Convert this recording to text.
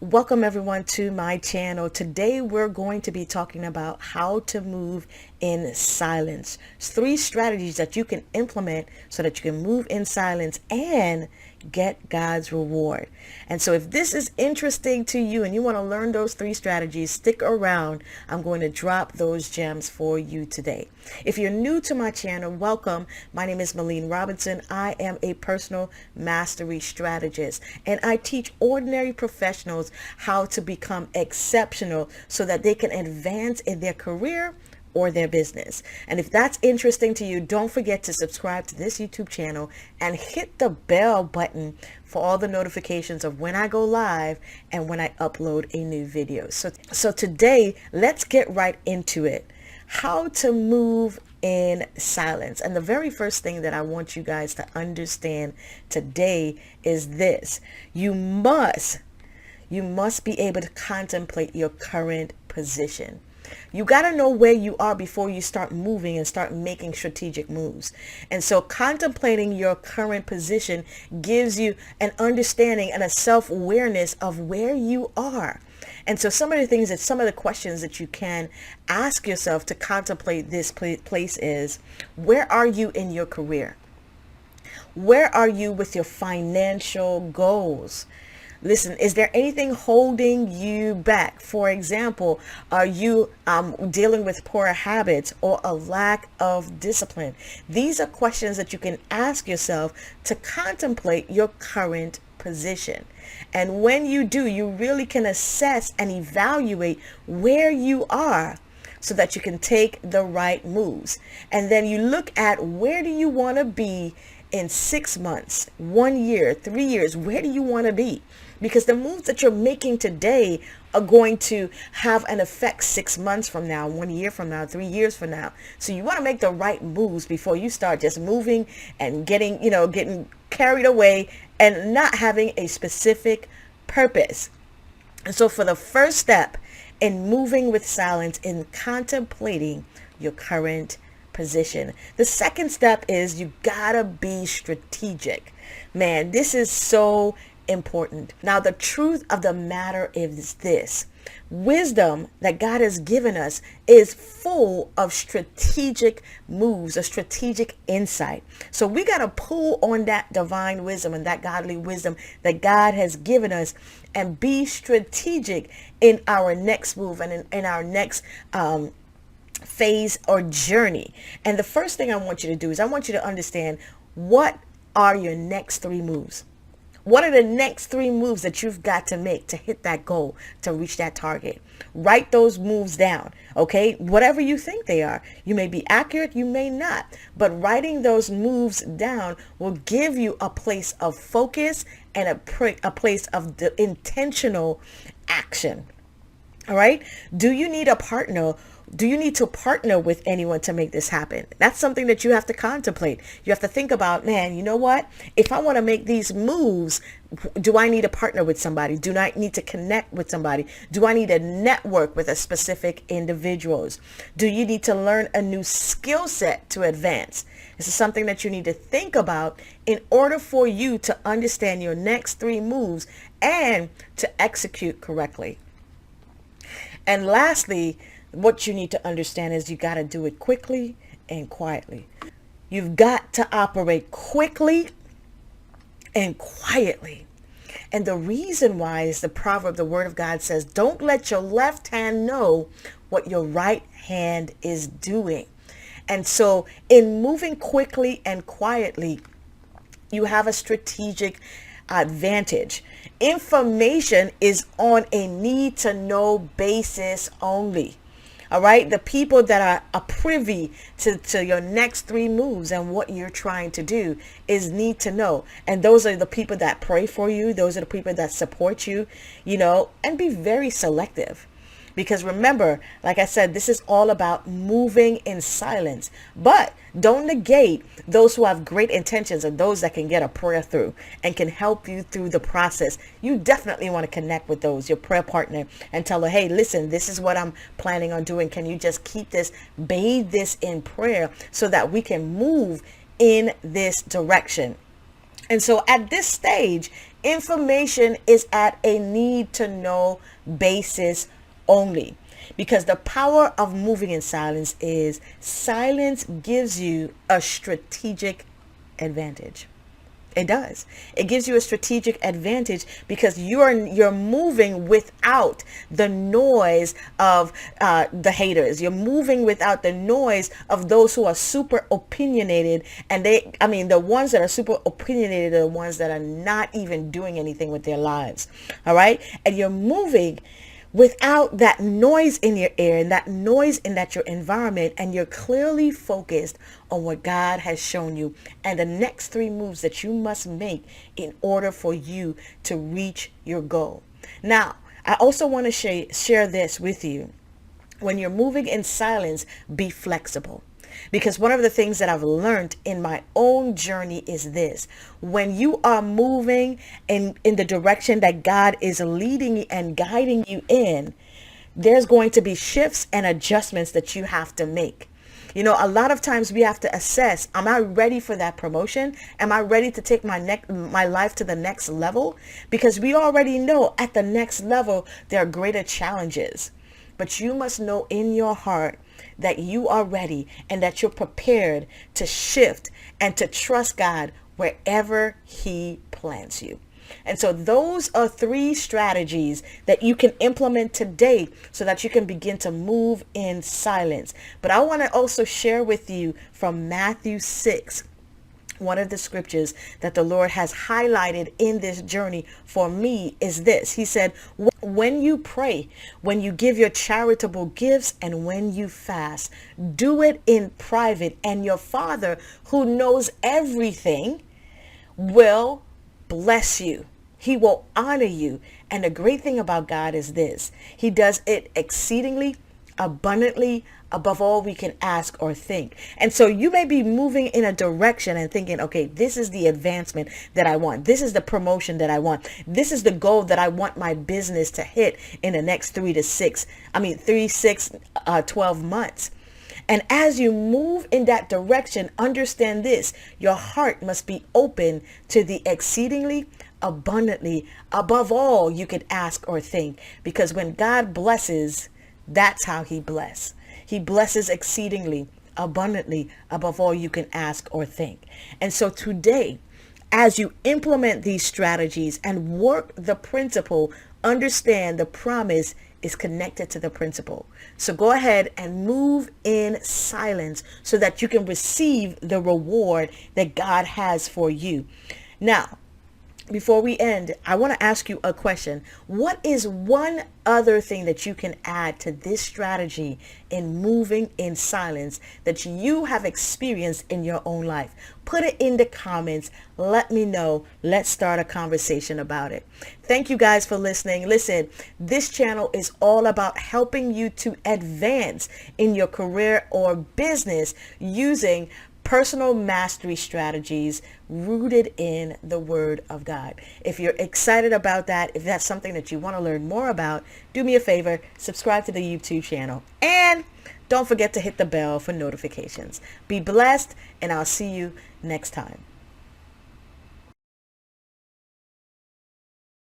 Welcome everyone to my channel. Today we're going to be talking about how to move in silence. It's 3 strategies that you can implement so that you can move in silence and get God's reward. And so if this is interesting to you and you want to learn those 3 strategies, stick around. I'm going to drop those gems for you today. If you're new to my channel, welcome. My name is Malene Robinson. I am a personal mastery strategist, and I teach ordinary professionals how to become exceptional so that they can advance in their career or their business. And if that's interesting to you, don't forget to subscribe to this YouTube channel and hit the bell button for all the notifications of when I go live and when I upload a new video. So today, let's get right into it. How to move in silence. And the very first thing that I want you guys to understand today is this. You must be able to contemplate your current position. You got to know where you are before you start moving and start making strategic moves. And so contemplating your current position gives you an understanding and a self-awareness of where you are. And so some of the questions that you can ask yourself to contemplate this place is, where are you in your career? Where are you with your financial goals? Listen, is there anything holding you back? For example, are you dealing with poor habits or a lack of discipline? These are questions that you can ask yourself to contemplate your current position. And when you do, you really can assess and evaluate where you are so that you can take the right moves. And then you look at, where do you want to be in 6 months, 1 year, 3 years? Where do you want to be? Because the moves that you're making today are going to have an effect 6 months from now, 1 year from now, 3 years from now. So you want to make the right moves before you start just moving and getting carried away and not having a specific purpose. And so for the first step in moving with silence, in contemplating your current position, the second step is you gotta be strategic. Man, this is so important. Now, the truth of the matter is this: wisdom that God has given us is full of strategic moves, a strategic insight. So we got to pull on that divine wisdom and that godly wisdom that God has given us and be strategic in our next move and in our next phase or journey. And the first thing I want you to do is I want you to understand, what are your next 3 moves? What are the next 3 moves that you've got to make to hit that goal, to reach that target? Write those moves down, okay? Whatever you think they are. You may be accurate, you may not. But writing those moves down will give you a place of focus and a place of intentional action. All right? Do you need a partner? Do you need to partner with anyone to make this happen? That's something that you have to contemplate. You have to think about, man, you know what? If I want to make these moves, do I need to partner with somebody? Do I need to connect with somebody? Do I need to network with a specific individuals? Do you need to learn a new skill set to advance? This is something that you need to think about in order for you to understand your next 3 moves and to execute correctly. And lastly, what you need to understand is you got to do it quickly and quietly. You've got to operate quickly and quietly. And the reason why is the proverb, the word of God says, don't let your left hand know what your right hand is doing. And so in moving quickly and quietly, you have a strategic advantage. Information is on a need to know basis only. All right. The people that are privy to your next 3 moves and what you're trying to do is need to know. And those are the people that pray for you. Those are the people that support you, and be very selective. Because remember, like I said, this is all about moving in silence. But don't negate those who have great intentions and those that can get a prayer through and can help you through the process. You definitely want to connect with those, your prayer partner, and tell her, hey, listen, this is what I'm planning on doing. Can you just keep this, bathe this in prayer so that we can move in this direction? And so at this stage, information is at a need to know basis only. Because the power of moving in silence is silence gives you a strategic advantage. It does. It gives you a strategic advantage because you're moving without the noise of the haters. You're moving without the noise of those who are super opinionated, and the ones that are super opinionated are the ones that are not even doing anything with their lives. All right, and you're moving without that noise in your ear and that noise in your environment, and you're clearly focused on what God has shown you and the next 3 moves that you must make in order for you to reach your goal. Now, I also want to share this with you. When you're moving in silence, be flexible. Because one of the things that I've learned in my own journey is this: when you are moving in the direction that God is leading and guiding you in, there's going to be shifts and adjustments that you have to make. You know, a lot of times we have to assess, am I ready for that promotion? Am I ready to take my life to the next level? Because we already know at the next level, there are greater challenges. But you must know in your heart that you are ready and that you're prepared to shift and to trust God wherever He plants you. And so those are 3 strategies that you can implement today so that you can begin to move in silence. But I want to also share with you from Matthew 6. One of the scriptures that the Lord has highlighted in this journey for me is this. He said, when you pray, when you give your charitable gifts, and when you fast, do it in private, and your Father who knows everything will bless you. He will honor you. And the great thing about God is this: He does it exceedingly, abundantly, above all we can ask or think. And so you may be moving in a direction and thinking, okay, this is the advancement that I want. This is the promotion that I want. This is the goal that I want my business to hit in the next 12 months. And as you move in that direction, understand this: your heart must be open to the exceedingly, abundantly, above all you could ask or think. Because when God blesses, that's how He blesses. He blesses exceedingly, abundantly, above all you can ask or think. And so today, as you implement these strategies and work the principle, understand the promise is connected to the principle. So go ahead and move in silence so that you can receive the reward that God has for you. Now, before we end, I want to ask you a question. What is one other thing that you can add to this strategy in moving in silence that you have experienced in your own life? Put it in the comments. Let me know. Let's start a conversation about it. Thank you guys for listening. Listen, this channel is all about helping you to advance in your career or business using personal mastery strategies rooted in the Word of God. If you're excited about that, if that's something that you want to learn more about, do me a favor, subscribe to the YouTube channel, and don't forget to hit the bell for notifications. Be blessed, and I'll see you next time.